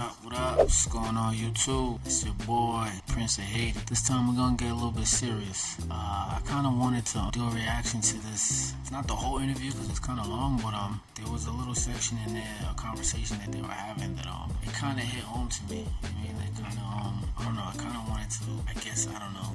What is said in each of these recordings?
What up? What's going on YouTube? It's your boy, Prince of Haiti. This time we're gonna get a little bit serious. I kind of wanted to do a reaction to this. It's not the whole interview because it's kind of long, but there was a little section in there, a conversation that they were having that it kind of hit home to me. I mean, it kind of I don't know. I kind of wanted to,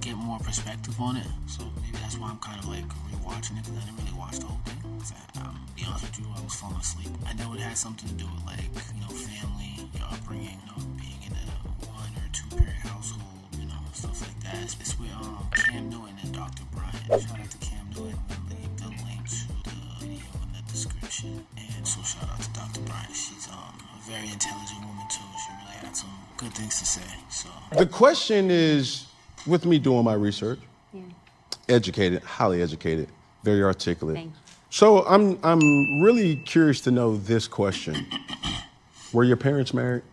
get more perspective on it. So maybe that's why I'm kind of like rewatching it because I didn't really watch the whole thing. To be honest with you, I was falling asleep. I know it had something to do with family, your upbringing, being in a 1 or 2 parent household, stuff like that. It's with Cam Newton and Dr. Bryant. Shout out to Cam Newton. We'll leave the link to the video in the description. And so shout out to Dr. Bryant. She's a very intelligent woman too. She really had some good things to say. So the question is, with me doing my research, educated, highly educated, very articulate. Thank you. So I'm really curious to know this question. Were your parents married?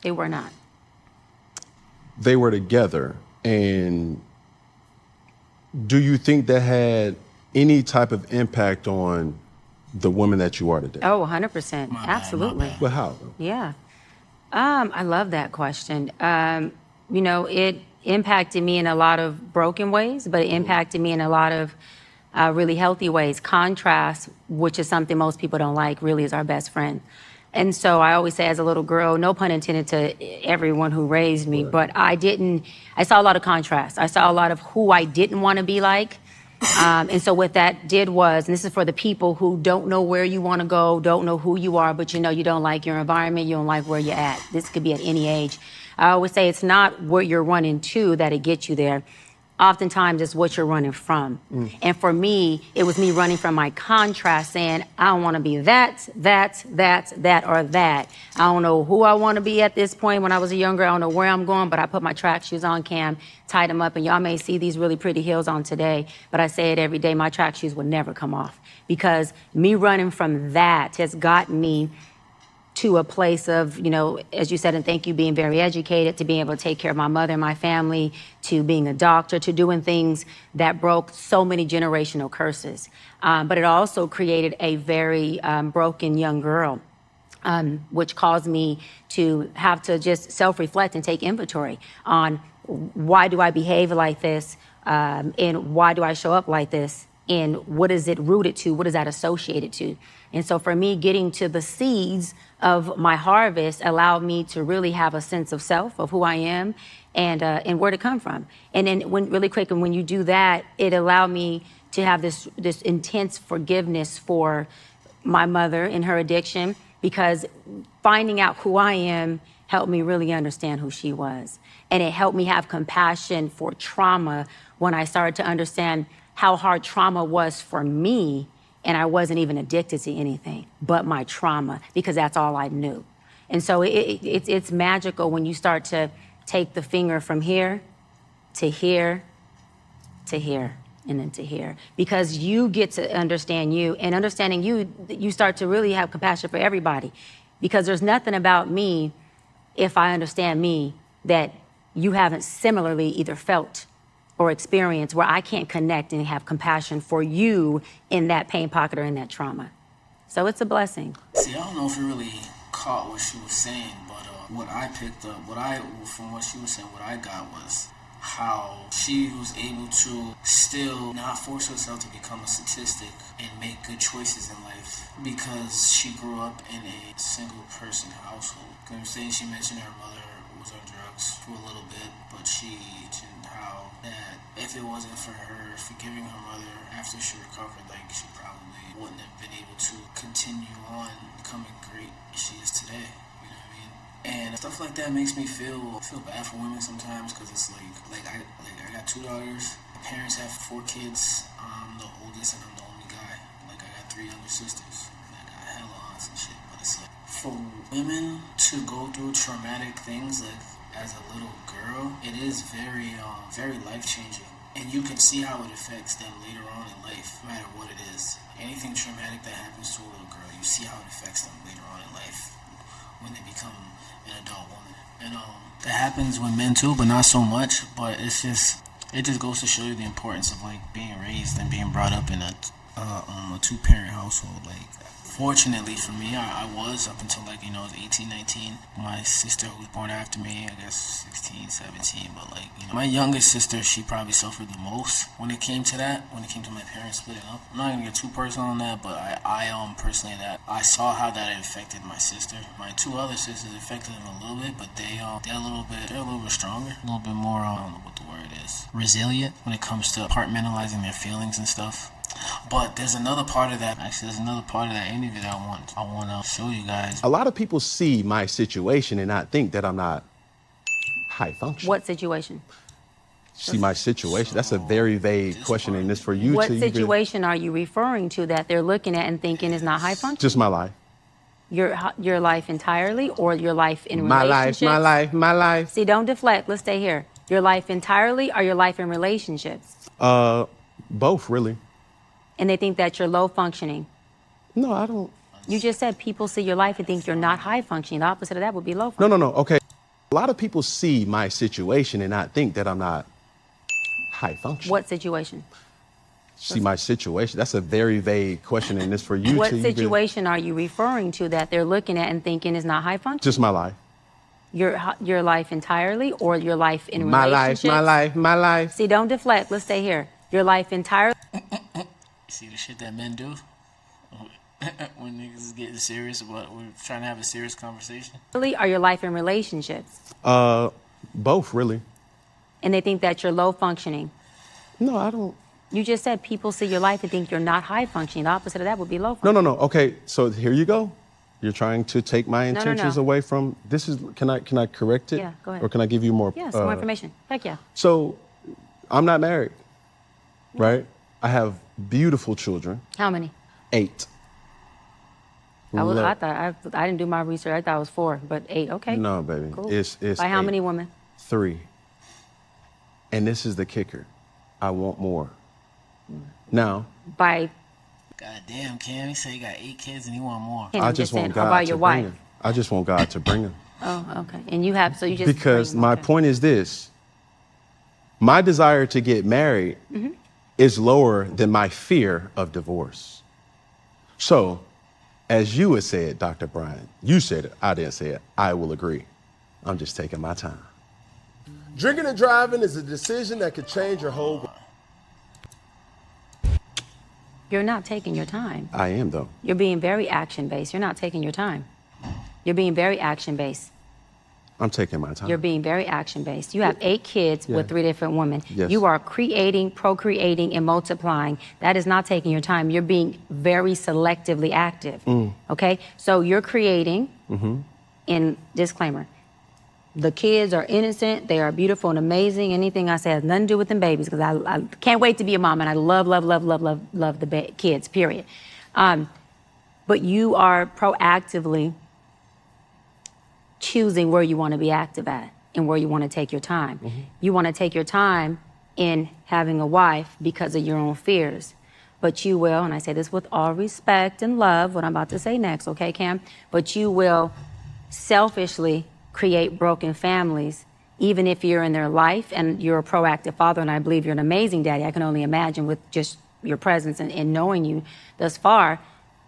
They were not. They were together. And do you think that had any type of impact on the woman that you are today? Oh, 100%. Absolutely. Well, how? Yeah. I love that question. It impacted me in a lot of broken ways, but it impacted me in a lot of really healthy ways. Contrast, which is something most people don't like, really is our best friend. And so I always say as a little girl, no pun intended to everyone who raised me, but I saw a lot of contrast. I saw a lot of who I didn't want to be like. And so what that did was, and this is for the people who don't know where you want to go, don't know who you are, but you don't like your environment, you don't like where you're at. This could be at any age. I always say it's not where you're running to that it gets you there. Oftentimes it's what you're running from. And for me, it was me running from my contrast, saying, I don't want to be that, or that. I don't know who I want to be at this point. When I was a younger, I don't know where I'm going, but I put my track shoes on, Cam, tied them up, and y'all may see these really pretty heels on today, but I say it every day, my track shoes would never come off because me running from that has gotten me to a place of, as you said, and thank you, being very educated, to being able to take care of my mother and my family, to being a doctor, to doing things that broke so many generational curses. But it also created a very broken young girl, which caused me to have to just self-reflect and take inventory on why do I behave like this, and why do I show up like this, and what is it rooted to, what is that associated to? And so for me, getting to the seeds of my harvest allowed me to really have a sense of self, of who I am, and where to come from. And then when you do that, it allowed me to have this intense forgiveness for my mother and her addiction, because finding out who I am helped me really understand who she was. And it helped me have compassion for trauma when I started to understand how hard trauma was for me. And I wasn't even addicted to anything but my trauma, because that's all I knew. And so it's magical when you start to take the finger from here to here to here and then to here, because you get to understand you, and understanding you start to really have compassion for everybody, because there's nothing about me, if I understand me, that you haven't similarly either felt or experience, where I can't connect and have compassion for you in that pain pocket or in that trauma. So it's a blessing. See, I don't know if you really caught what she was saying, but what I picked up, from what she was saying, what I got was how she was able to still not force herself to become a statistic and make good choices in life because she grew up in a single person household. You know what I'm saying? She mentioned her mother was on drugs for a little bit, but she mentioned how that if it wasn't for her forgiving her mother after she recovered, she probably wouldn't have been able to continue on becoming great as she is today. You know what I mean? And stuff like that makes me feel bad for women sometimes, because it's I got 2 daughters. My parents have 4 kids. I'm the oldest and I'm the only guy. I got 3 younger sisters. And I got hella aunts and shit. But it's for women to go through traumatic things as a little girl, it is very life-changing. And you can see how it affects them later on in life, no matter what it is. Anything traumatic that happens to a little girl, you see how it affects them later on in life when they become an adult woman. And that happens with men too, but not so much. But it just goes to show you the importance of being raised and being brought up in a 2-parent household. Fortunately for me, I was up until 18, 19. My sister who was born after me, I guess 16, 17. But my youngest sister, she probably suffered the most when it came to that, when it came to my parents splitting up. I'm not going to get too personal on that, but I personally, that I saw how that affected my sister. My two other sisters affected them a little bit, but they're a little bit stronger, a little bit more, I don't know what the word is, resilient when it comes to compartmentalizing their feelings and stuff. But there's another part of that. Actually, there's another part of that interview that I want to show you guys. A lot of people see my situation and not think that I'm not high functioning. What situation? See my situation? That's a very vague question, and it's for you What to situation are you referring to that they're looking at and thinking is not high functioning? Just my life. Your life entirely, or your life in My relationships? my life. See, don't deflect. Let's stay here. Your life entirely, or your life in relationships? Both, really. And they think that you're low functioning. No, I don't. You just said people see your life and think you're not high functioning. The opposite of that would be low functioning. No. Okay. A lot of people see my situation and not think that I'm not high functioning. What situation? See my situation? That's a very vague question, and it's for you What to situation are you referring to that they're looking at and thinking is not high functioning? Just my life. Your life entirely, or your life in My relationships? my life. See, don't deflect. Let's stay here. Your life entirely. See the shit that men do when niggas is getting serious about, we're trying to have a serious conversation. Or your life in relationships? Both, really. And they think that you're low functioning. No, I don't. You just said people see your life and think you're not high functioning. The opposite of that would be low functioning. No. Okay, so here you go. You're trying to take my intentions away from this. Can I correct it? Yeah, go ahead. Or can I give you more? Yes, more information. Heck yeah. So, I'm not married, right? I have beautiful children. How many? 8. I didn't do my research. I thought it was 4, but 8. Okay. No, baby. Cool. It's By how 8. many women? 3. And this is the kicker. I want more. Now. By. God damn, Cam. He said he got 8 kids and he want more. And I I'm just want saying, God about to your bring wife. them. I just want God to bring them. Oh, okay. And you have, so you just. Because bring- my okay. point is this. My desire to get married is lower than my fear of divorce. So, as you had said, Dr. Bryant, you said it, I didn't say it, I will agree. I'm just taking my time. Drinking and driving is a decision that could change your whole world. You're not taking your time. I am, though. You're being very action-based. You're not taking your time. You're being very action-based. I'm taking my time. You're being very action-based. You have 8 kids with 3 different women. Yes. You are creating, procreating, and multiplying. That is not taking your time. You're being very selectively active. Okay? So you're creating, and disclaimer, the kids are innocent, they are beautiful and amazing. Anything I say has nothing to do with them babies, because I can't wait to be a mom, and I love the kids, period. But you are proactively choosing where you want to be active at and where you want to take your time. You want to take your time in having a wife because of your own fears. But you will, and I say this with all respect and love, what I'm about to say next, okay, Cam? But you will selfishly create broken families, even if you're in their life and you're a proactive father, and I believe you're an amazing daddy. I can only imagine with just your presence and knowing you thus far.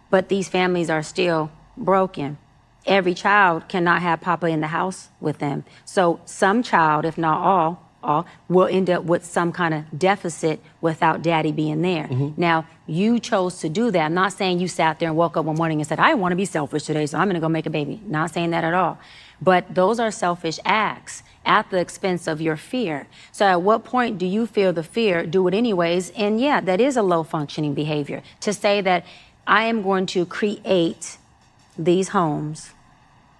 But these families are still broken. Every child cannot have Papa in the house with them. So some child, if not all, will end up with some kind of deficit without daddy being there. Now, you chose to do that. I'm not saying you sat there and woke up one morning and said, I want to be selfish today, so I'm going to go make a baby. Not saying that at all. But those are selfish acts at the expense of your fear. So at what point do you feel the fear, do it anyways? And yeah, that is a low functioning behavior. To say that I am going to create these homes.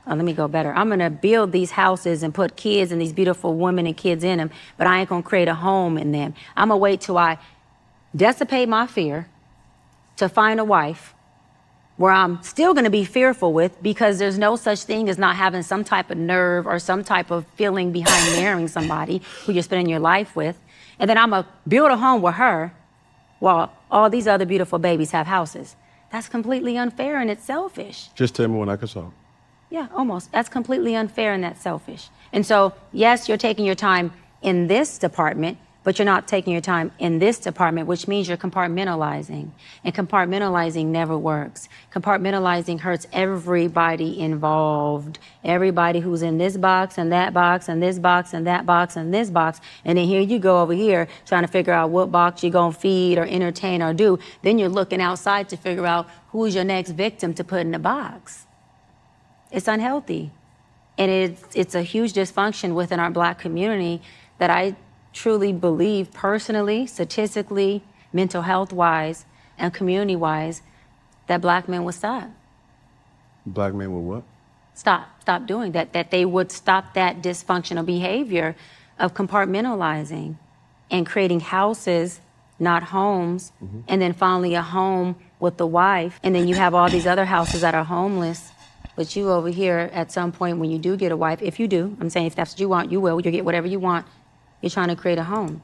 Let me go better. I'm going to build these houses and put kids and these beautiful women and kids in them, but I ain't going to create a home in them. I'm going to wait till I dissipate my fear to find a wife where I'm still going to be fearful with, because there's no such thing as not having some type of nerve or some type of feeling behind marrying somebody who you're spending your life with. And then I'm going to build a home with her while all these other beautiful babies have houses. That's completely unfair and it's selfish. Just tell me when I can solve. Yeah, almost. That's completely unfair and that's selfish. And so, yes, you're taking your time in this department, but you're not taking your time in this department, which means you're compartmentalizing. And compartmentalizing never works. Compartmentalizing hurts everybody involved. Everybody who's in this box and that box and this box and that box and this box. And then here you go over here trying to figure out what box you're going to feed or entertain or do. Then you're looking outside to figure out who's your next victim to put in the box. It's unhealthy. And it's a huge dysfunction within our Black community that I truly believe personally, statistically, mental health-wise, and community-wise, that Black men would stop. Black men would what? Stop doing that, that they would stop that dysfunctional behavior of compartmentalizing and creating houses, not homes, and then finally a home with the wife, and then you have all these other houses that are homeless. But you over here, at some point when you do get a wife, if you do, I'm saying if that's what you want, you will, you'll get whatever you want. You're trying to create a home.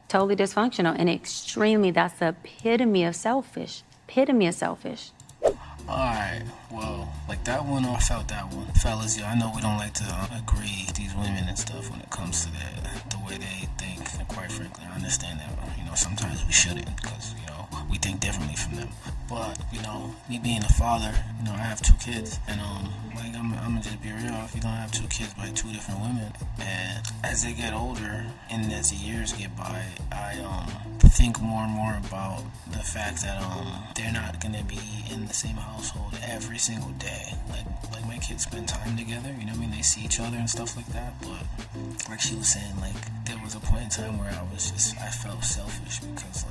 Totally dysfunctional and extremely, that's the epitome of selfish. Epitome of selfish. Alright, well, like that one, I felt that one. Fellas, I know we don't like to agree with these women and stuff when it comes to the way they think. And quite frankly, I understand that, sometimes we shouldn't because, we think differently from them. But, me being a father, I have 2 kids. And, I'm gonna just be real. If you don't have 2 kids by 2 different women, and as they get older and as the years get by, I think more and more about the fact that they're not gonna be in the same household every single day. Like my kids spend time together, they see each other and stuff like that. But like she was saying, there was a point in time where I felt selfish because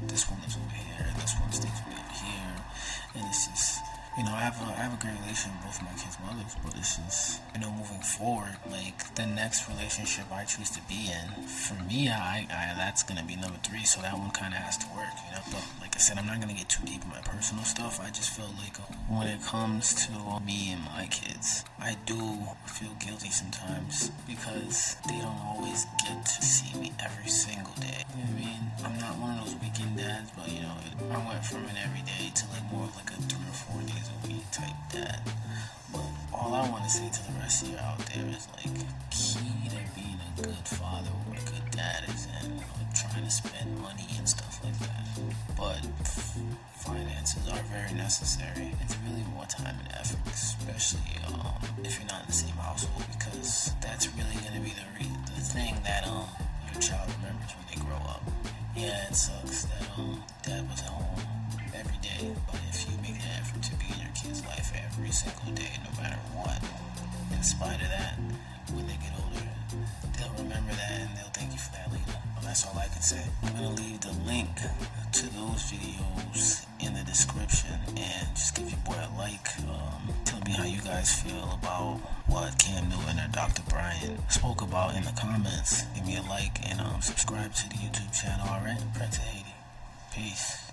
this one lives over here and this one stays over here, and it's just, I have a great relationship with both my kids' mothers, but it's just, moving forward, the next relationship I choose to be in, for me, I that's gonna be number 3, so that one kind of has to work, But like I said, I'm not gonna get too deep in my personal stuff. I just feel like when it comes to me and my kids, I do feel guilty sometimes because they don't always get to see me every single day. You know what I mean? I'm not one of those weekend dads, but I went from an everyday to more of a 3 or 4 days a week type dad. But all I want to say to the rest of you out there is key to being a good father or a good dad is in trying to spend money and stuff like that. But finances are very necessary. It's really more time and effort, especially if you're not in the same household, because that's really going to be the thing that your child remembers when they grow up. Yeah, it sucks that dad wasn't home every day, but if you make an effort to be in your kid's life every single day, no matter what, in spite of that, when they get older, they'll remember that and they'll thank you for that later. Well, that's all I can say. I'm going to leave the link to those videos in the description and just give your boy a like. Tell me how you guys feel about what Cam Newton or Dr. Bryant spoke about in the comments. Give me a like and subscribe to the YouTube channel, alright? Prince of Haiti. Peace.